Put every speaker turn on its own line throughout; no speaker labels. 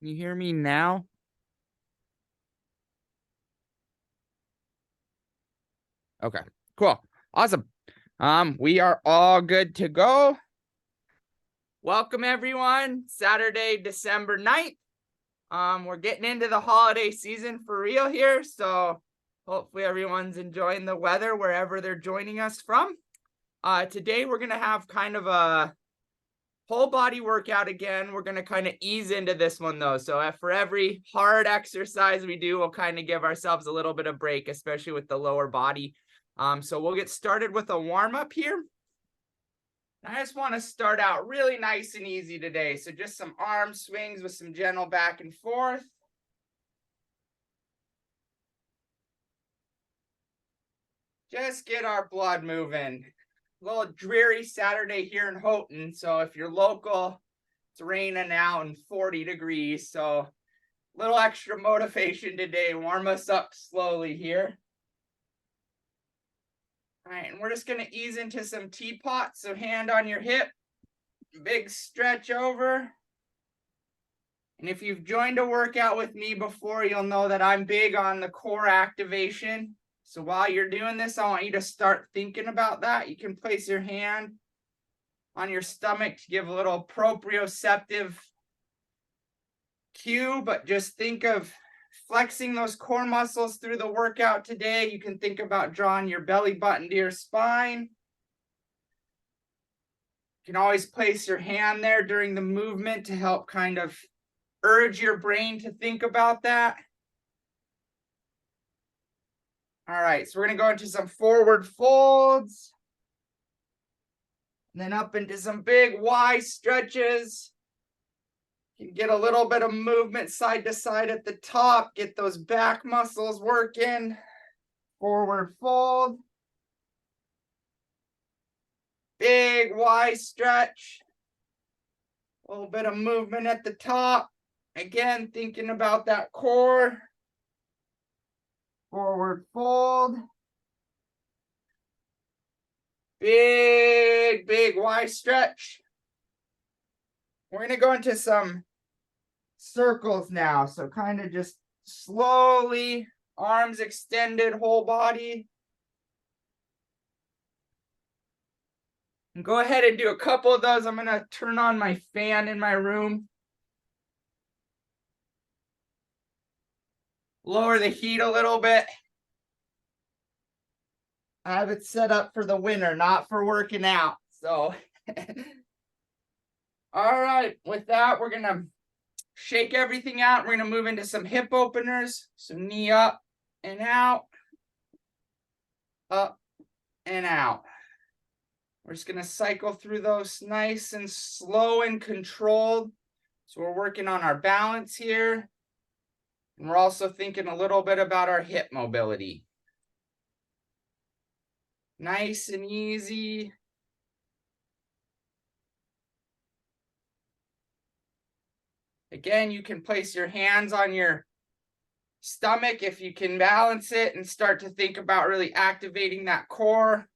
Can you hear me now? Okay, cool. Awesome. We are all good to go. Welcome everyone. Saturday, December 9th. We're getting into the holiday season for real here, so hopefully everyone's enjoying the weather wherever they're joining us from. Today we're gonna have kind of a whole body workout again. We're going to kind of ease into this one though. So for every hard exercise we do, we'll kind of give ourselves a little bit of break, especially with the lower body. So we'll get started with a warm up here. I just want to start out really nice and easy today. So just some arm swings with some gentle back and forth. Just get our blood moving. A little dreary Saturday here in Houghton. So if you're local, it's raining out and 40 degrees. So a little extra motivation today. Warm us up slowly here. All right, and we're just going to ease into some teapot. So hand on your hip, big stretch over. And if you've joined a workout with me before, you'll know that I'm big on the core activation. So while you're doing this, I want you to start thinking about that. You can place your hand on your stomach to give a little proprioceptive cue, but just think of flexing those core muscles through the workout today. You can think about drawing your belly button to your spine. You can always place your hand there during the movement to help kind of urge your brain to think about that. All right, so we're going to go into some forward folds. And then up into some big Y stretches. You can get a little bit of movement side to side at the top. Get those back muscles working. Forward fold. Big Y stretch. A little bit of movement at the top. Again, thinking about that core. Forward fold. Big Y stretch. We're going to go into some circles now. So kind of just slowly, arms extended, whole body. And go ahead and do a couple of those. I'm going to turn on my fan in my room. Lower the heat a little bit. I have it set up for the winter, not for working out. So, all right, with that, we're going to shake everything out. We're going to move into some hip openers. So knee up and out, up and out. We're just going to cycle through those nice and slow and controlled. So we're working on our balance here. And we're also thinking a little bit about our hip mobility. Nice and easy. Again, you can place your hands on your stomach if you can balance it and start to think about really activating that core,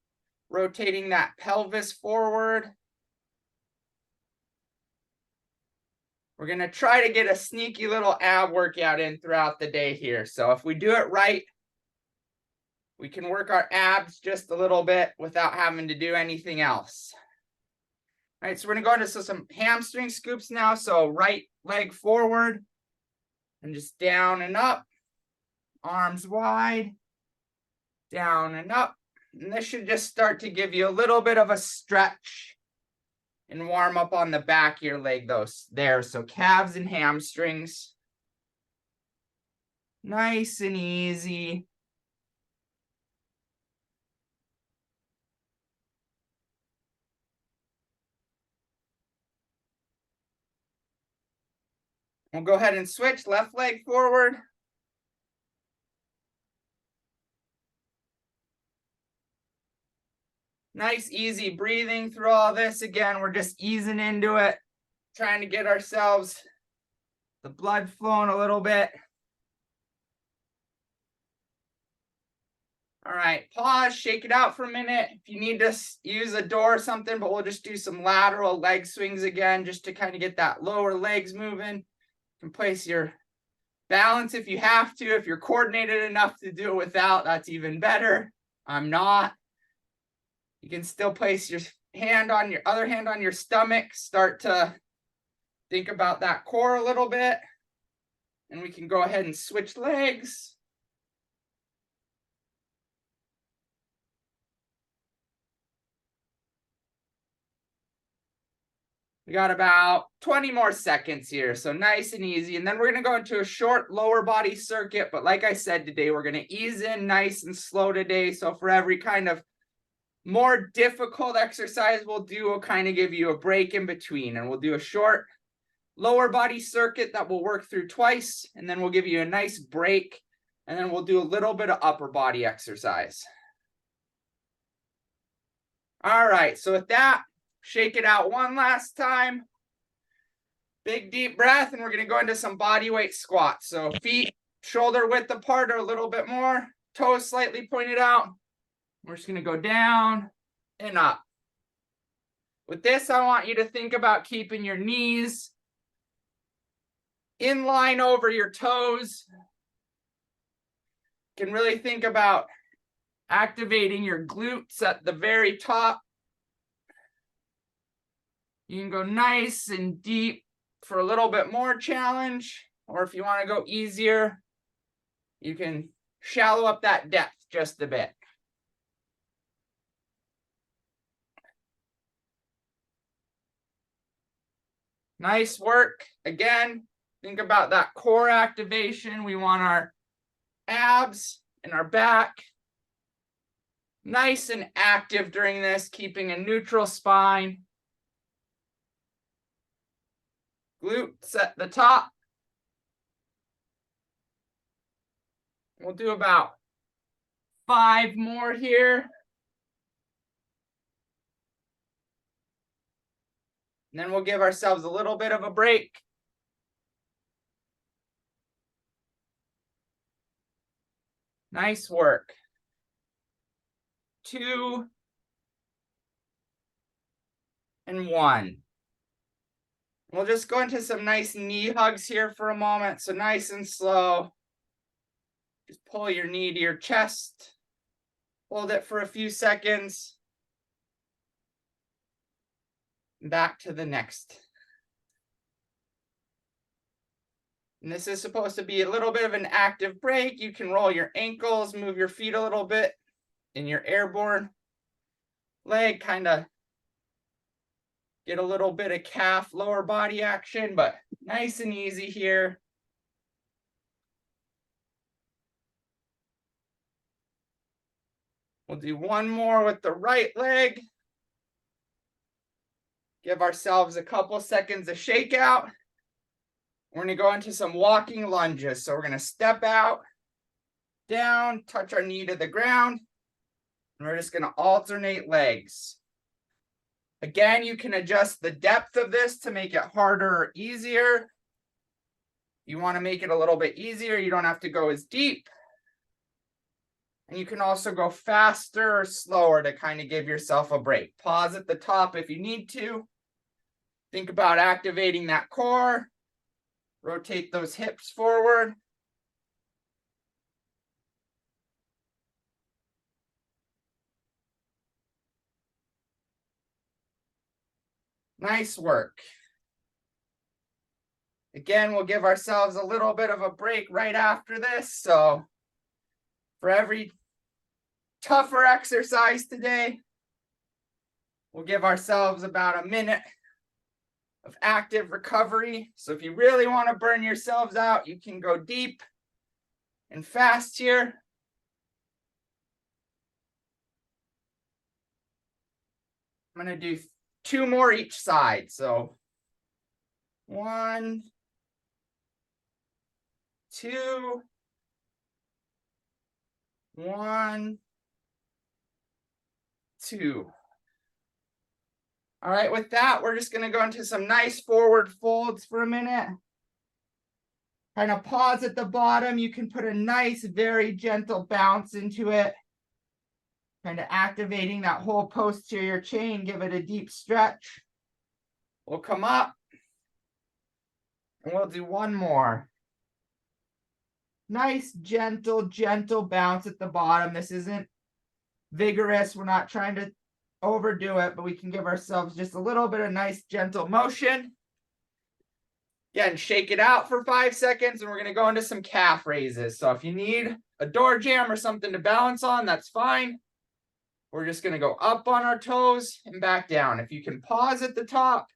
rotating that pelvis forward. We're going to try to get a sneaky little ab workout in throughout the day here. So if we do it right, we can work our abs just a little bit without having to do anything else. All right, so we're going to go into some hamstring scoops now. So right leg forward and just down and up, arms wide, down and up. And this should just start to give you a little bit of a stretch and warm up on the back of your leg there. So calves and hamstrings. Nice and easy. We'll go ahead and switch left leg forward. Nice, easy breathing through all this. Again, we're just easing into it, trying to get ourselves the blood flowing a little bit. All right, pause, shake it out for a minute. If you need to use a door or something, but we'll just do some lateral leg swings again, just to kind of get that lower legs moving. You can place your balance if you have to. If you're coordinated enough to do it without, that's even better. I'm not. You can still place your other hand on your stomach. Start to think about that core a little bit. And we can go ahead and switch legs. We got about 20 more seconds here, so nice and easy. And then we're going to go into a short lower body circuit. But like I said today, we're going to ease in nice and slow today. So for every kind of more difficult exercise we'll kind of give you a break in between. And we'll do a short lower body circuit that we'll work through twice. And then we'll give you a nice break. And then we'll do a little bit of upper body exercise. All right, so with that, shake it out one last time. Big deep breath, and we're going to go into some body weight squats. So feet shoulder width apart or a little bit more, toes slightly pointed out. We're just going to go down and up. With this, I want you to think about keeping your knees in line over your toes. You can really think about activating your glutes at the very top. You can go nice and deep for a little bit more challenge, or if you want to go easier, you can shallow up that depth just a bit. Nice work. Again, think about that core activation. We want our abs and our back nice and active during this, keeping a neutral spine. Glutes at the top. We'll do about 5 more here. And then we'll give ourselves a little bit of a break. Nice work. 2 and 1. We'll just go into some nice knee hugs here for a moment. So nice and slow. Just pull your knee to your chest. Hold it for a few seconds. Back to the next. And this is supposed to be a little bit of an active break. You can roll your ankles, move your feet a little bit in your airborne leg, kind of get a little bit of calf lower body action, but nice and easy here. We'll do one more with the right leg. Give ourselves a couple seconds of shakeout. We're going to go into some walking lunges. So we're going to step out, down, touch our knee to the ground, and we're just going to alternate legs. Again, you can adjust the depth of this to make it harder or easier. You want to make it a little bit easier, you don't have to go as deep. And you can also go faster or slower to kind of give yourself a break. Pause at the top if you need to. Think about activating that core. Rotate those hips forward. Nice work. Again, we'll give ourselves a little bit of a break right after this. So for every tougher exercise today, we'll give ourselves about a minute of active recovery. So if you really want to burn yourselves out, you can go deep and fast here. I'm going to do 2 more each side. So 1, 2, 1, 2. All right, with that, we're just going to go into some nice forward folds for a minute. Kind of pause at the bottom. You can put a nice, very gentle bounce into it. Kind of activating that whole posterior chain. Give it a deep stretch. We'll come up. And we'll do one more. Nice, gentle bounce at the bottom. This isn't vigorous. We're not trying to overdo it, but we can give ourselves just a little bit of nice, gentle motion. Again, shake it out for 5 seconds, and we're going to go into some calf raises. So if you need a door jamb or something to balance on, that's fine. We're just going to go up on our toes and back down. If you can pause at the top,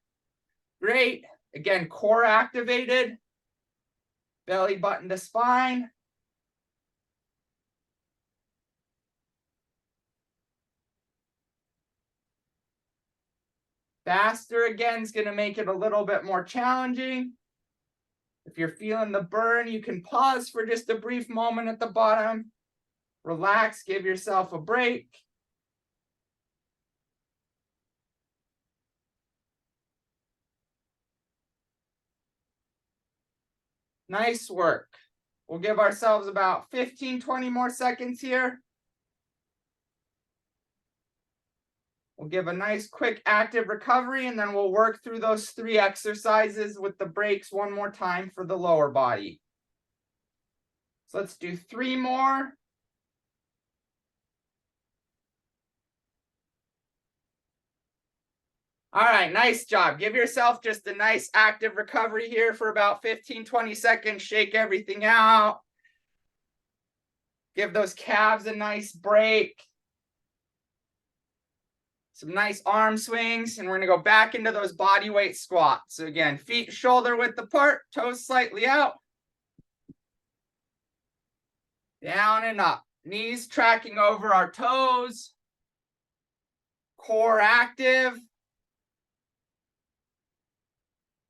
great. Again, core activated. Belly button to spine. Faster again is going to make it a little bit more challenging. If you're feeling the burn, you can pause for just a brief moment at the bottom. Relax, give yourself a break. Nice work. We'll give ourselves about 15-20 more seconds here. We'll give a nice quick active recovery, and then we'll work through those 3 exercises with the breaks one more time for the lower body. So let's do 3 more. All right, nice job. Give yourself just a nice active recovery here for about 15-20 seconds. Shake everything out. Give those calves a nice break. Some nice arm swings, and we're going to go back into those body weight squats. So again, feet shoulder width apart, toes slightly out. Down and up. Knees tracking over our toes. Core active.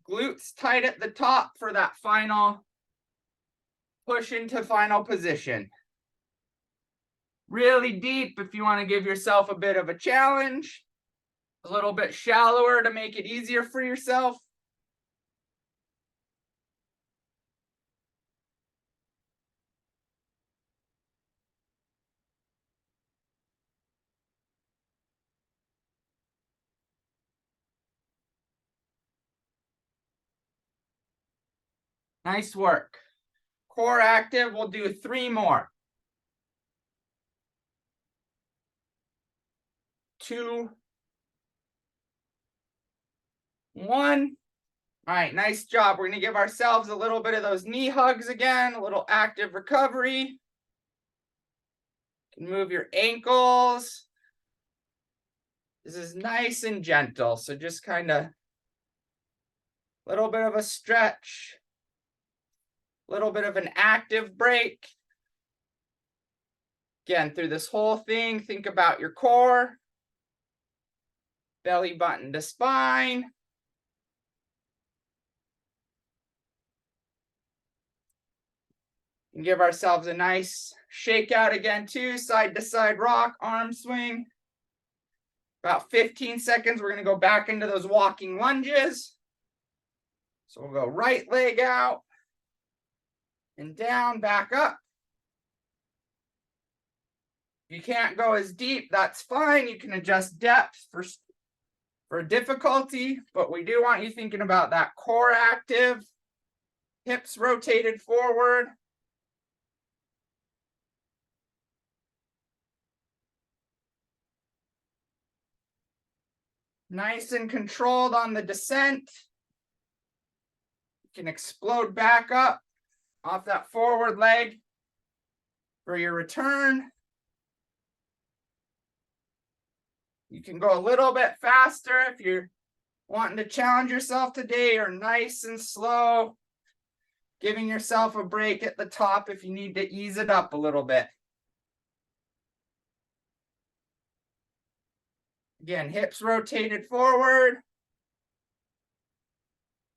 Glutes tight at the top for that final push into final position. Really deep if you want to give yourself a bit of a challenge. A little bit shallower to make it easier for yourself. Nice work. Core active, we'll do 3 more. 2, 1. All right, nice job. We're going to give ourselves a little bit of those knee hugs again, a little active recovery. You can move your ankles. This is nice and gentle, so just kind of a little bit of a stretch, a little bit of an active break. Again, through this whole thing, think about your core, belly button to spine. And give ourselves a nice shake out again too, side to side rock, arm swing. About 15 seconds, we're going to go back into those walking lunges. So we'll go right leg out and down, back up. If you can't go as deep, that's fine. You can adjust depth for difficulty, but we do want you thinking about that core active, hips rotated forward. Nice and controlled on the descent. You can explode back up off that forward leg for your return. You can go a little bit faster if you're wanting to challenge yourself today, or nice and slow, giving yourself a break at the top if you need to ease it up a little bit. Again, hips rotated forward.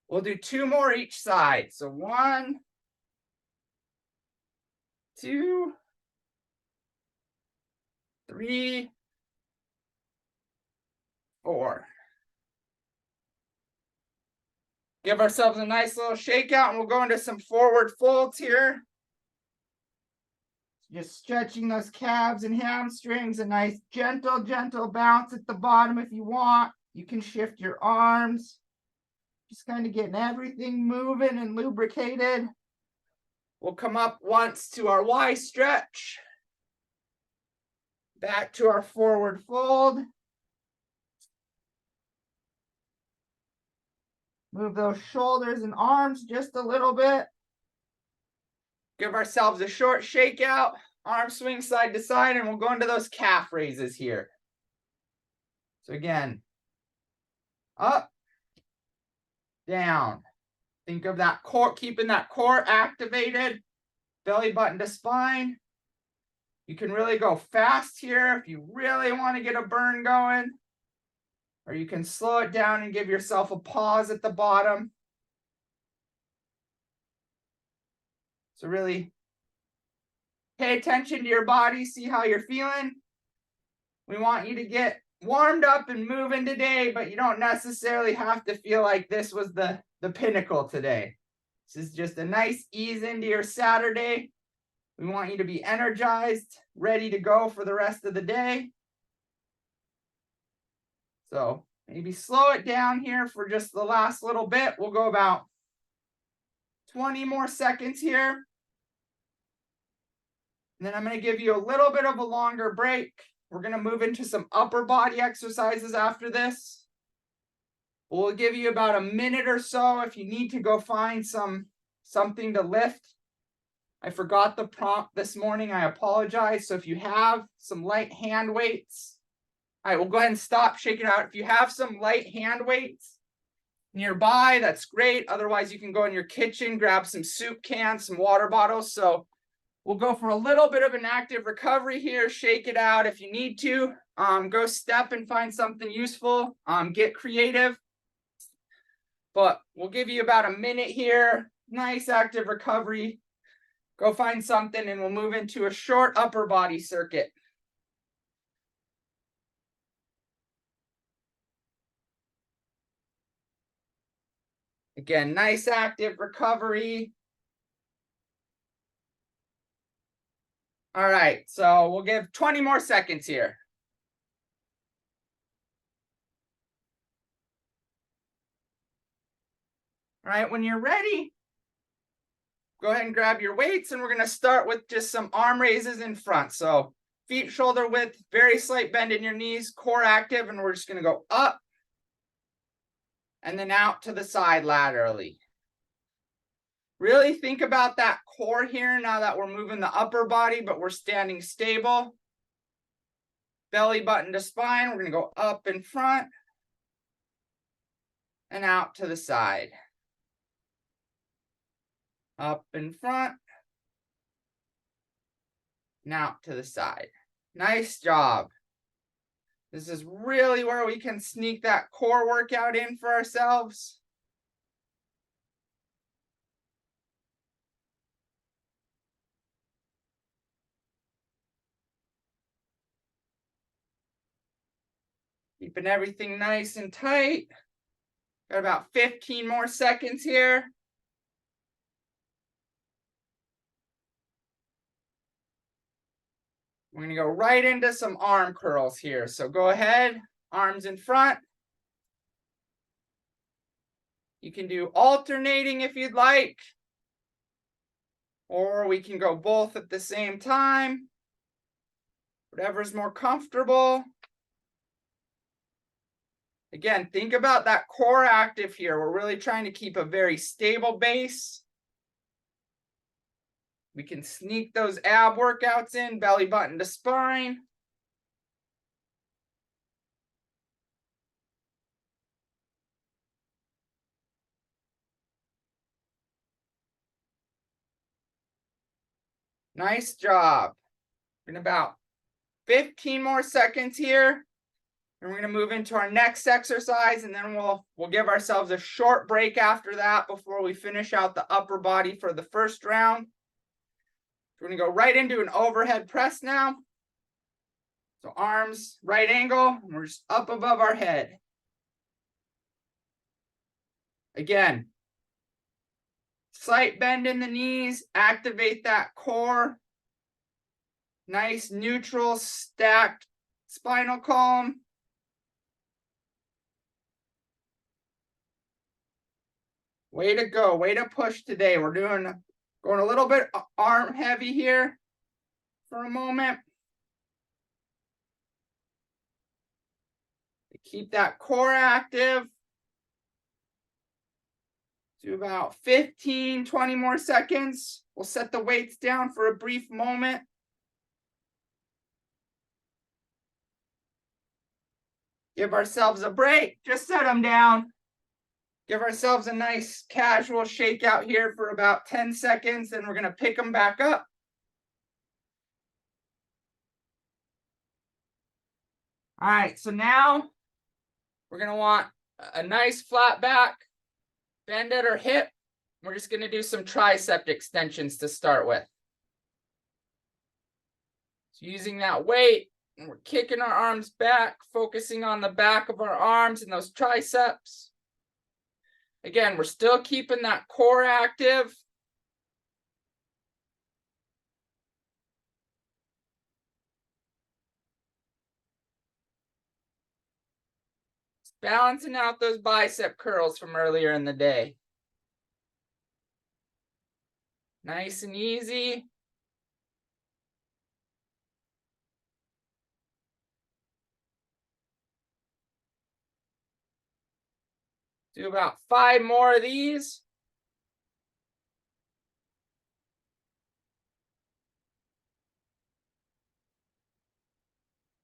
We'll do 2 more each side. So 1, 2, 3, 4. Give ourselves a nice little shakeout, and we'll go into some forward folds here. Just stretching those calves and hamstrings, a nice gentle bounce at the bottom if you want. You can shift your arms. Just kind of getting everything moving and lubricated. We'll come up once to our Y stretch. Back to our forward fold. Move those shoulders and arms just a little bit. Give ourselves a short shakeout. Arm swing side to side, and we'll go into those calf raises here. So again, up, down. Think of that core, keeping that core activated. Belly button to spine. You can really go fast here if you really want to get a burn going. Or you can slow it down and give yourself a pause at the bottom. So really pay attention to your body, see how you're feeling. We want you to get warmed up and moving today, but you don't necessarily have to feel like this was the pinnacle today. This is just a nice ease into your Saturday. We want you to be energized, ready to go for the rest of the day. So maybe slow it down here for just the last little bit. We'll go about 20 more seconds here. And then I'm going to give you a little bit of a longer break. We're going to move into some upper body exercises after this. We'll give you about a minute or so if you need to go find something to lift. I forgot the prompt this morning. I apologize. So if you have some light hand weights, all right, we'll go ahead and stop, shake it out. If you have some light hand weights nearby, that's great. Otherwise, you can go in your kitchen, grab some soup cans, some water bottles. So we'll go for a little bit of an active recovery here. Shake it out if you need to. Go step and find something useful. Get creative. But we'll give you about a minute here. Nice active recovery. Go find something and we'll move into a short upper body circuit. Again, nice active recovery. All right, so we'll give 20 more seconds here. All right, when you're ready, go ahead and grab your weights, and we're going to start with just some arm raises in front. So feet shoulder width, very slight bend in your knees, core active, and we're just going to go up and then out to the side laterally. Really think about that core here now that we're moving the upper body, but we're standing stable. Belly button to spine, we're going to go up in front and out to the side. Up in front and out to the side. Nice job. This is really where we can sneak that core workout in for ourselves. Keeping everything nice and tight. Got about 15 more seconds here. We're going to go right into some arm curls here. So go ahead, arms in front. You can do alternating if you'd like, or we can go both at the same time. Whatever's more comfortable. Again, think about that core active here. We're really trying to keep a very stable base. We can sneak those ab workouts in, belly button to spine. Nice job. In about 15 more seconds here. And we're going to move into our next exercise, and then we'll give ourselves a short break after that before we finish out the upper body for the first round. We're going to go right into an overhead press now. So arms, right angle, and we're just up above our head. Again, slight bend in the knees, activate that core. Nice neutral stacked spinal column. Way to go. Way to push today. We're going a little bit arm heavy here for a moment. Keep that core active. Do about 15, 20 more seconds. We'll set the weights down for a brief moment. Give ourselves a break. Just set them down. Give ourselves a nice casual shakeout here for about 10 seconds. Then we're going to pick them back up. All right, so now we're going to want a nice flat back. Bend at our hip. We're just going to do some tricep extensions to start with. So using that weight, and we're kicking our arms back, focusing on the back of our arms and those triceps. Again, we're still keeping that core active. Just balancing out those bicep curls from earlier in the day. Nice and easy. Do about 5 more of these.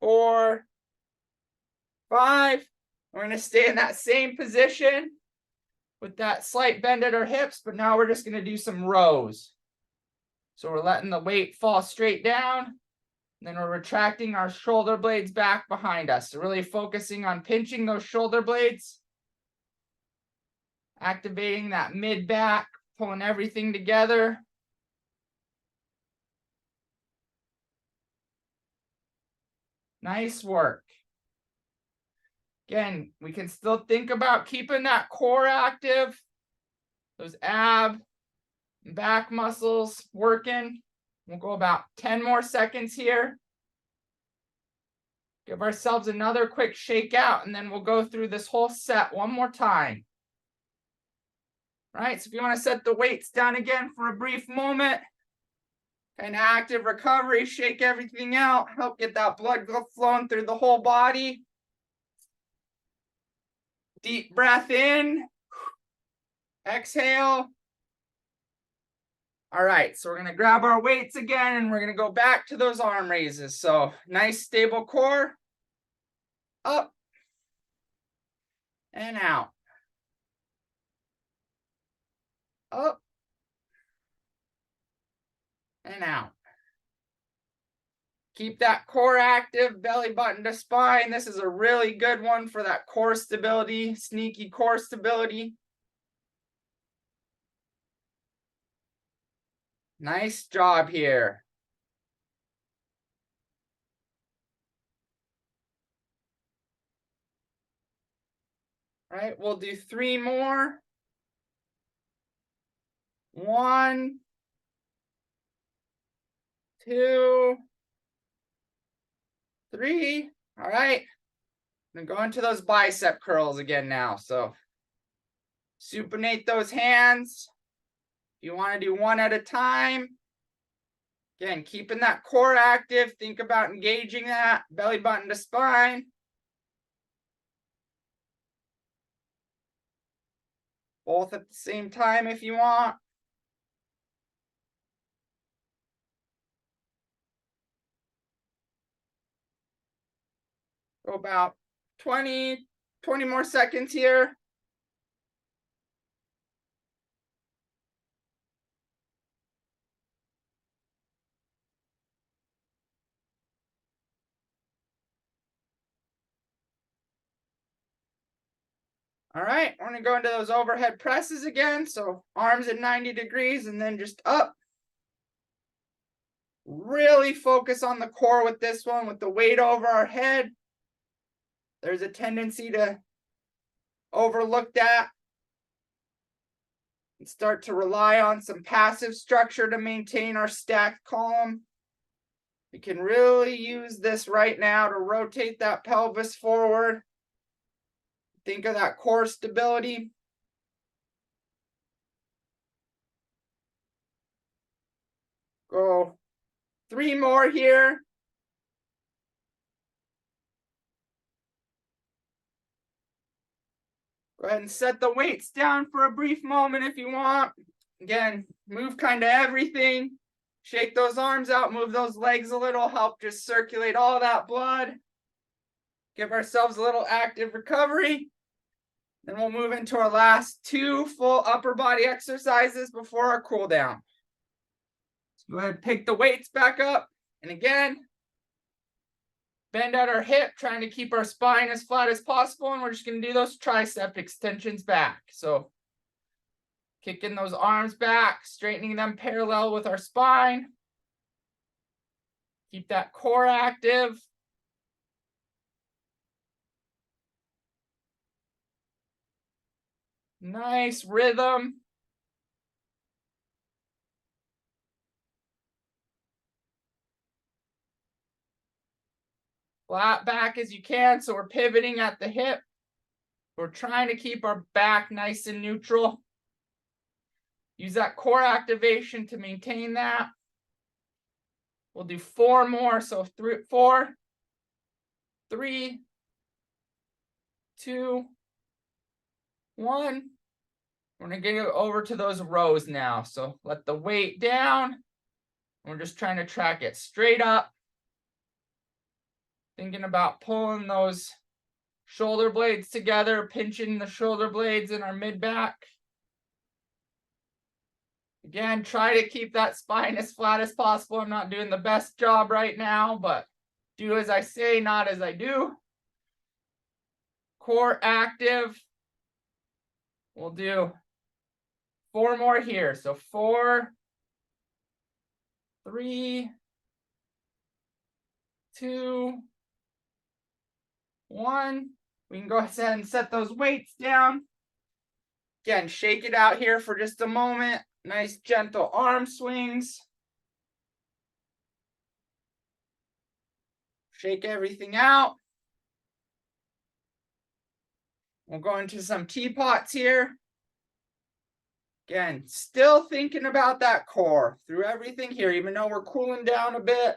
Four, 5. We're going to stay in that same position with that slight bend at our hips, but now we're just going to do some rows. So we're letting the weight fall straight down, and then we're retracting our shoulder blades back behind us. So really focusing on pinching those shoulder blades, activating that mid back, pulling everything together. Nice work. Again, we can still think about keeping that core active, those ab and back muscles working. We'll go about 10 more seconds here. Give ourselves another quick shake out, and then we'll go through this whole set one more time. All right, so if you want to set the weights down again for a brief moment, kind of active recovery, shake everything out, help get that blood flowing through the whole body. Deep breath in, exhale. All right, so we're going to grab our weights again, and we're going to go back to those arm raises. So nice stable core, up and out, up and out. Keep that core active, belly button to spine. This is a really good one for that core stability, sneaky core stability. Nice job here. All right, we'll do 3 more. 1, 2, 3. All right. I'm going to those bicep curls again now. So supinate those hands. You want to do one at a time. Again, keeping that core active. Think about engaging that belly button to spine. Both at the same time if you want. Go about 20 more seconds here. All right, we're gonna go into those overhead presses again. So arms at 90 degrees and then just up. Really focus on the core with this one, with the weight over our head. There's a tendency to overlook that and start to rely on some passive structure to maintain our stacked column. We can really use this right now to rotate that pelvis forward. Think of that core stability. go 3 more here. Go ahead and set the weights down for a brief moment if you want. Again, move kind of everything. Shake those arms out, move those legs a little, help just circulate all that blood. Give ourselves a little active recovery. Then we'll move into our last 2 full upper body exercises before our cool down. So go ahead and pick the weights back up. And again, bend at our hip, trying to keep our spine as flat as possible. And we're just going to do those tricep extensions back. So kicking those arms back, straightening them parallel with our spine. Keep that core active. Nice rhythm. Flat back as you can, so we're pivoting at the hip. We're trying to keep our back nice and neutral. Use that core activation to maintain that. We'll do 4 more, so 4, 3, 2, 1. We're gonna get over to those rows now. So let the weight down. We're just trying to track it straight up. Thinking about pulling those shoulder blades together, pinching the shoulder blades in our mid back. Again, try to keep that spine as flat as possible. I'm not doing the best job right now, but do as I say, not as I do. Core active. We'll do 4 more here. So 4, 3, 2, 1. We can go ahead and set those weights down. Again, shake it out here for just a moment. Nice gentle arm swings. Shake everything out. We'll go into some teapots here. Again, still thinking about that core through everything here, even though we're cooling down a bit.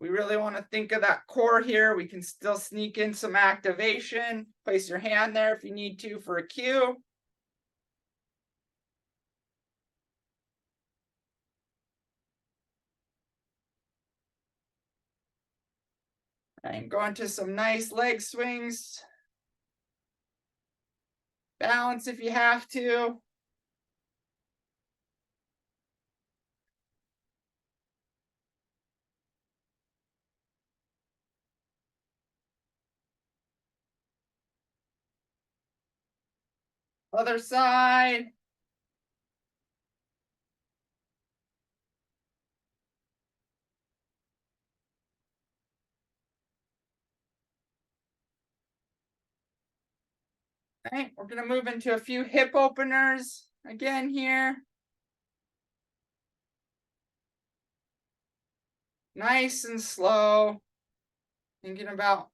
We really want to think of that core here. We can still sneak in some activation. Place your hand there if you need to for a cue. And go into some nice leg swings. Balance if you have to. Other side. All right, we're going to move into a few hip openers again here. Nice and slow. Thinking about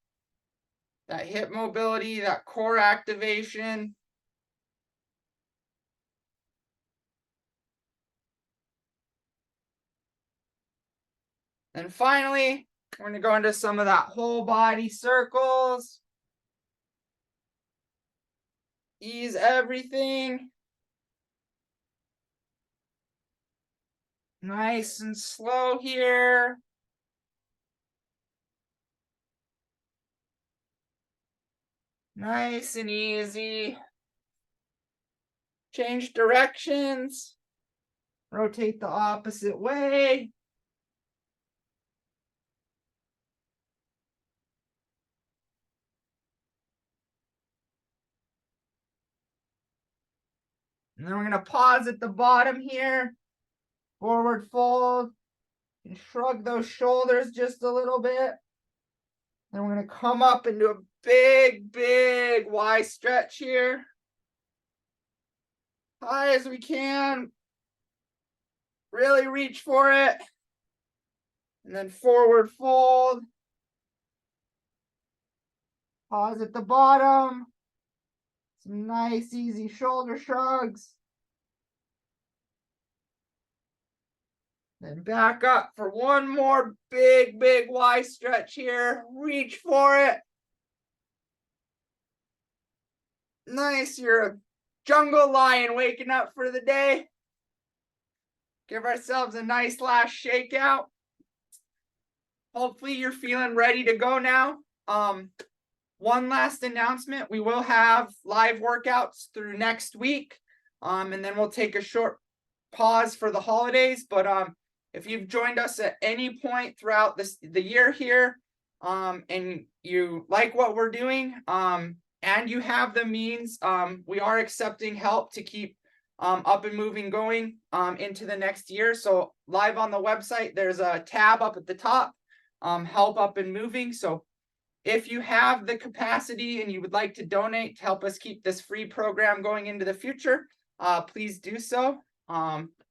that hip mobility, that core activation. And finally, we're going to go into some of that whole body circles. Ease everything. Nice and slow here. Nice and easy. Change directions. Rotate the opposite way. And then we're going to pause at the bottom here. Forward fold. And shrug those shoulders just a little bit. Then we're going to come up into a big, big Y stretch here. High as we can. Really reach for it. And then forward fold. Pause at the bottom. Some nice, easy shoulder shrugs. Then back up for one more big Y stretch here. Reach for it. Nice, you're a jungle lion waking up for the day. Give ourselves a nice last shakeout. Hopefully you're feeling ready to go now. One last announcement, we will have live workouts through next week. And then we'll take a short pause for the holidays. But if you've joined us at any point throughout the year here, and you like what we're doing, and you have the means, we are accepting help to keep up and moving going into the next year. So live on the website, there's a tab up at the top, help up and moving. So if you have the capacity and you would like to donate to help us keep this free program going into the future, please do so.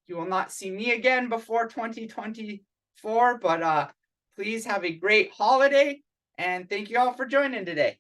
You will not see me again before 2024, but please have a great holiday, and thank you all for joining today.